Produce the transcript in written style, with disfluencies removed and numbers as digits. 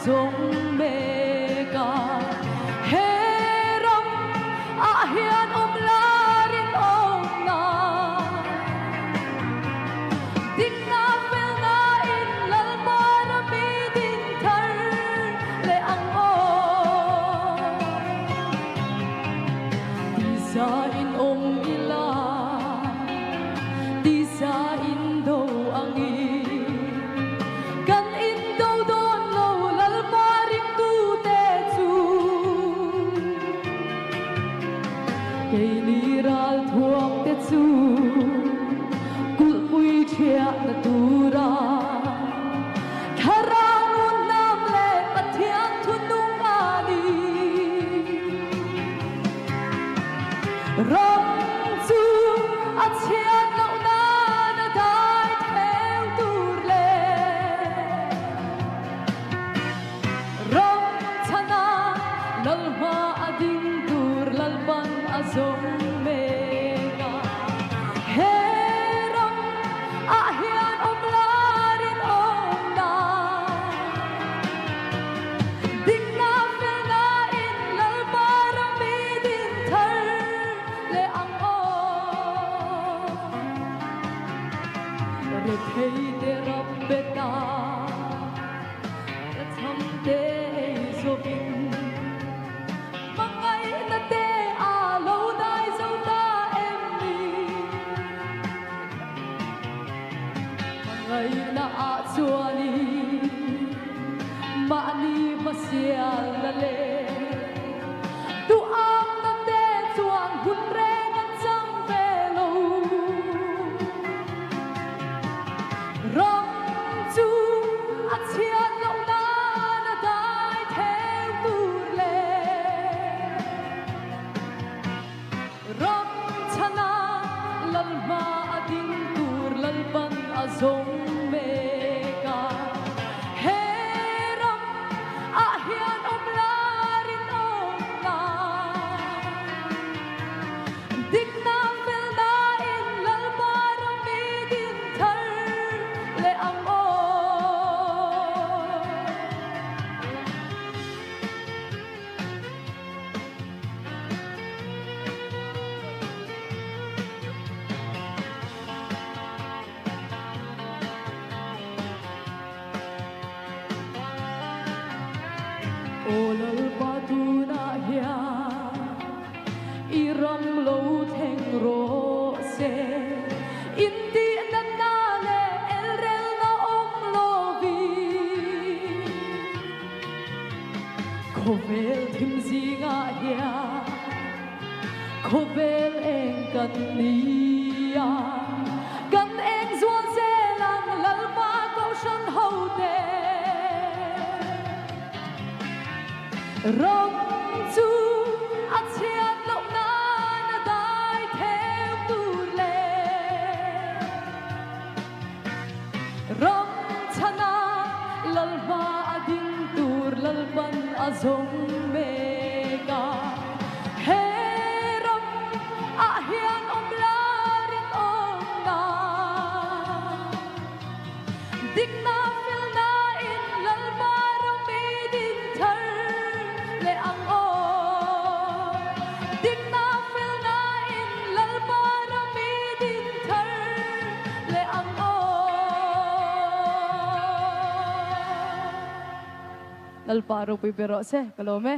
azong mega heram ahian larin na ding na fel na in lalmana bidin thar le ang di sa in ila di sa indo ang kan indo don lo lalmaring tu te chu kay niral thuak te chu kul pui thia na tura tharangun nam le pathian thunung ani ram chu achian lo na na dai theo tur le ram chana lalma ading tur lalban azong mega heram ahian larin na ding na fel na in lalbarang bidin thar le ang re thei te rab beta ra tham te zobin mangai na te a lo dai zo ta em ni mangai na a chuani ma ni masial na le tu am na te chuang hun re ngan chang ve lo ram chu achian lo na na dai theo tur le ram chana lalma ading tur lalban azong mega heram ahian larin na dik na fel na in lalbarang bidin thar le ang olal batu na hiya iram lo theng ro se indi na le el rel na lovi khovel thim zinga hiya khovel eng kan nia kan eng zuan se lang lalma kau shan ho te ram chu achian lo na na dai theo tur le ram chana lalma ading tur lalban azong mega heram ahian larin na dik na fel na in lalbarang bidin thar le ang dik na fel na in lalbarang bidin thar le ang lalparo pi pero se kalome